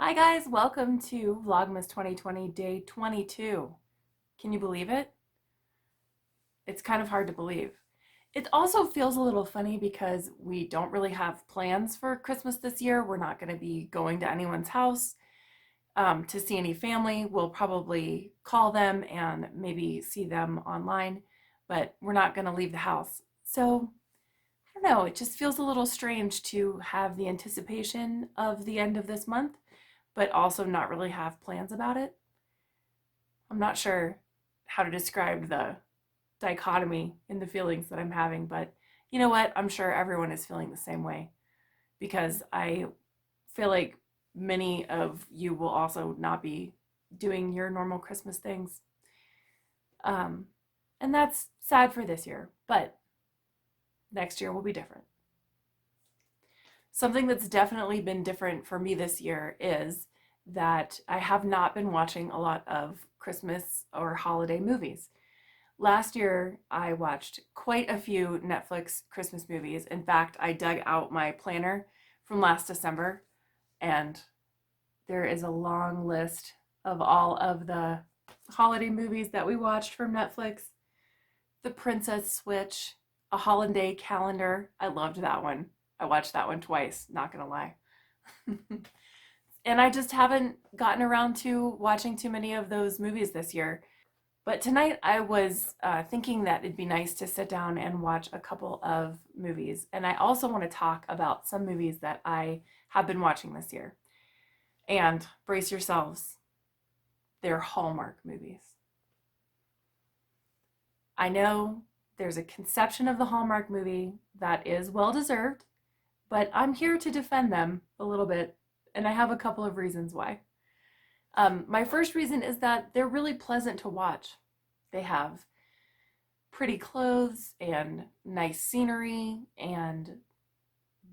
Hi guys, welcome to Vlogmas 2020 day 22. Can you believe it? It's kind of hard to believe. It also feels a little funny because we don't really have plans for Christmas this year. We're not going to be going to anyone's house to see any family. We'll probably call them and maybe see them online, but we're not going to leave the house. So I don't know, it just feels a little strange to have the anticipation of the end of this month but also not really have plans about it. I'm not sure how to describe the dichotomy in the feelings that I'm having, but you know what? I'm sure everyone is feeling the same way because I feel like many of you will also not be doing your normal Christmas things. Um, and that's sad for this year, but next year will be different. Something that's definitely been different for me this year is that I have not been watching a lot of Christmas or holiday movies. Last year, I watched quite a few Netflix Christmas movies. In fact, I dug out my planner from last December, and there is a long list of all of the holiday movies that we watched from Netflix. The Princess Switch, A Holiday Calendar. I loved that one. I watched that one twice, not gonna lie. And I just haven't gotten around to watching too many of those movies this year. But tonight I was thinking that it'd be nice to sit down and watch a couple of movies. And I also want to talk about some movies that I have been watching this year. And brace yourselves, they're Hallmark movies. I know there's a conception of the Hallmark movie that is well deserved, but I'm here to defend them a little bit, and I have a couple of reasons why. My first reason is that they're really pleasant to watch. They have pretty clothes and nice scenery, and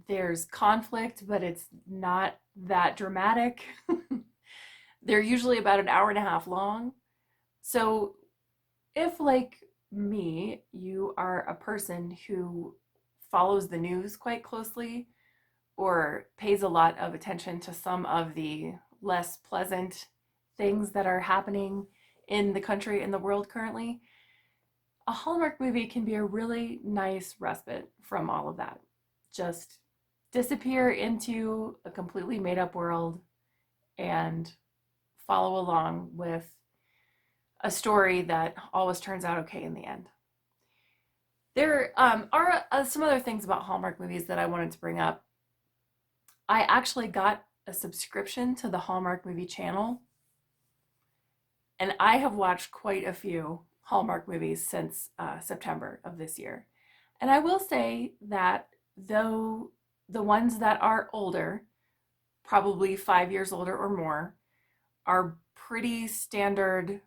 there's conflict, but it's not that dramatic. They're usually about an hour and a half long. So if, like me, you are a person who follows the news quite closely or pays a lot of attention to some of the less pleasant things that are happening in the country and the world currently, a Hallmark movie can be a really nice respite from all of that. Just disappear into a completely made up world and follow along with a story that always turns out okay in the end. There are some other things about Hallmark movies that I wanted to bring up. I actually got a subscription to the Hallmark movie channel, and I have watched quite a few Hallmark movies since September of this year. And I will say that though the ones that are older, probably 5 years older or more, are pretty standard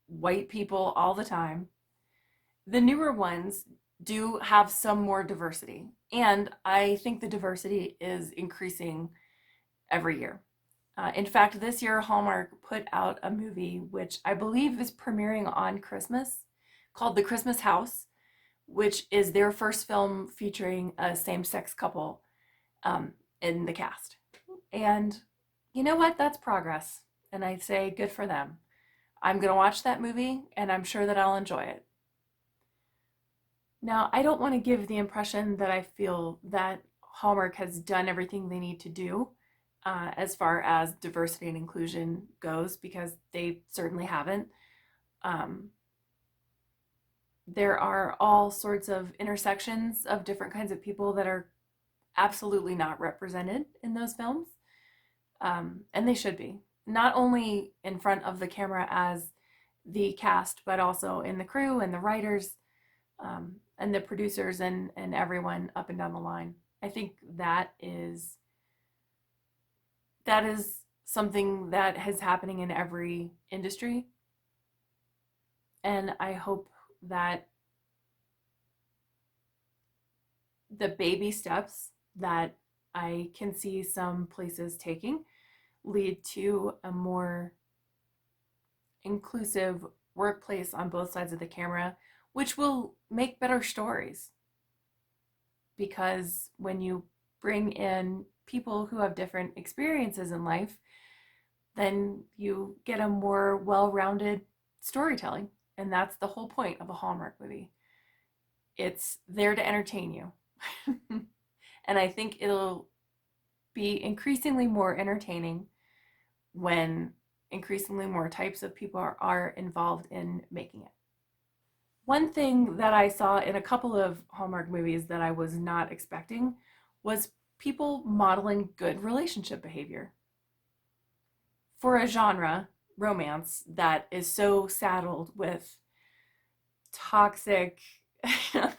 white people all the time, the newer ones do have some more diversity. And I think the diversity is increasing every year. In fact, this year Hallmark put out a movie which I believe is premiering on Christmas called The Christmas House, which is their first film featuring a same-sex couple in the cast. And you know what? That's progress. And I say good for them. I'm going to watch that movie and I'm sure that I'll enjoy it. Now, I don't want to give the impression that I feel that Hallmark has done everything they need to do as far as diversity and inclusion goes, because they certainly haven't. There are all sorts of intersections of different kinds of people that are absolutely not represented in those films, and they should be. Not only in front of the camera as the cast, but also in the crew and the writers and the producers and everyone up and down the line. I think that is something that is happening in every industry. And I hope that the baby steps that I can see some places taking lead to a more inclusive workplace on both sides of the camera, which will make better stories. Because when you bring in people who have different experiences in life, then you get a more well-rounded storytelling. And that's the whole point of a Hallmark movie. It's there to entertain you. And I think it'll be increasingly more entertaining when increasingly more types of people are involved in making it. One thing that I saw in a couple of Hallmark movies that I was not expecting was people modeling good relationship behavior. For a genre, romance, that is so saddled with toxic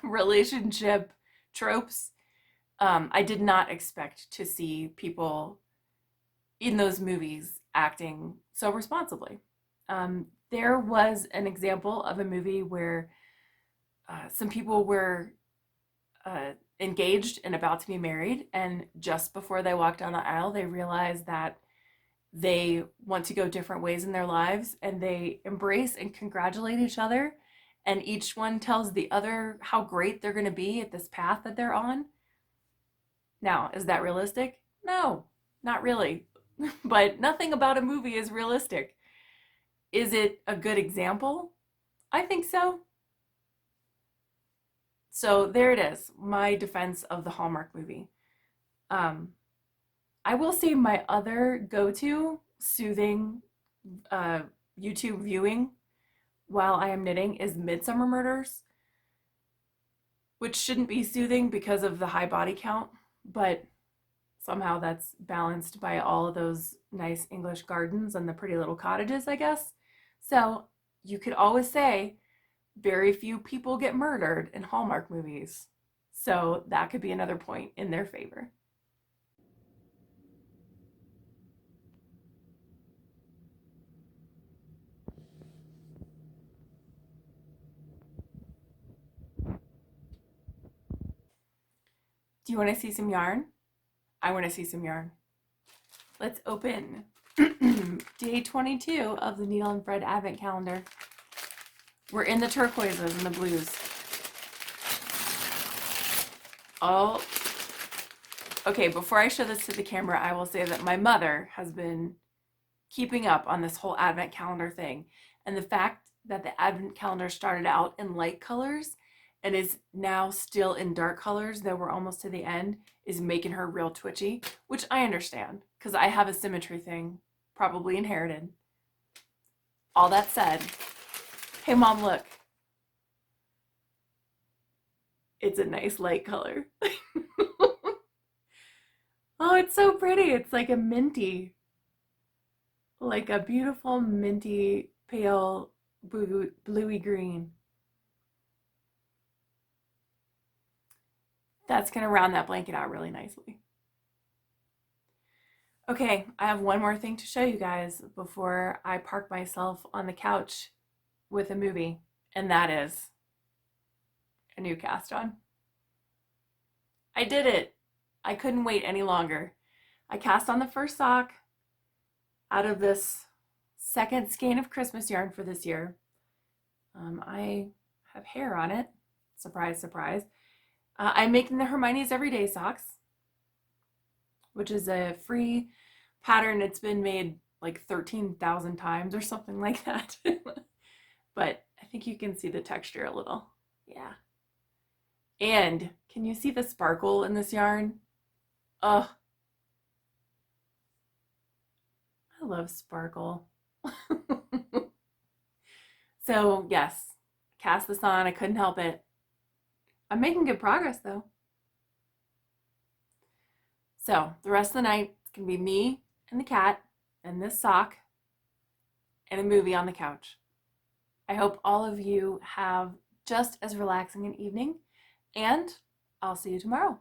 relationship tropes, I did not expect to see people in those movies acting so responsibly. There was an example of a movie where some people were engaged and about to be married, and just before they walked down the aisle, they realized that they want to go different ways in their lives, and they embrace and congratulate each other, and each one tells the other how great they're going to be at this path that they're on. Now, is that realistic? No, not really. But nothing about a movie is realistic. Is it a good example? I think so. So there it is, my defense of the Hallmark movie. I will say my other go-to soothing YouTube viewing while I am knitting is Midsummer Murders, which shouldn't be soothing because of the high body count, but somehow that's balanced by all of those nice English gardens and the pretty little cottages, I guess. So you could always say very few people get murdered in Hallmark movies. So that could be another point in their favor. Do you want to see some yarn? I want to see some yarn. Let's open day 22 of the Needle and Thread Advent Calendar. We're in the turquoises and the blues. Oh, okay, before I show this to the camera, I will say that my mother has been keeping up on this whole Advent calendar thing. And the fact that the Advent calendar started out in light colors and is now still in dark colors, though we're almost to the end, is making her real twitchy, which I understand because I have a symmetry thing, probably inherited. All that said, hey mom, look. It's a nice light color. Oh, it's so pretty. It's like a minty, like a beautiful minty, pale, bluey green. That's gonna round that blanket out really nicely. Okay, I have one more thing to show you guys before I park myself on the couch with a movie, and that is a new cast on. I did it. I couldn't wait any longer. I cast on the first sock out of this second skein of Christmas yarn for this year. I have hair on it. Surprise, surprise. I'm making the Hermione's Everyday Socks, which is a free pattern. It's been made like 13,000 times or something like that. But I think you can see the texture a little. Yeah. And can you see the sparkle in this yarn? Oh, I love sparkle. So yes, cast this on. I couldn't help it. I'm making good progress though. So the rest of the night, it's gonna be me and the cat and this sock and a movie on the couch. I hope all of you have just as relaxing an evening, and I'll see you tomorrow.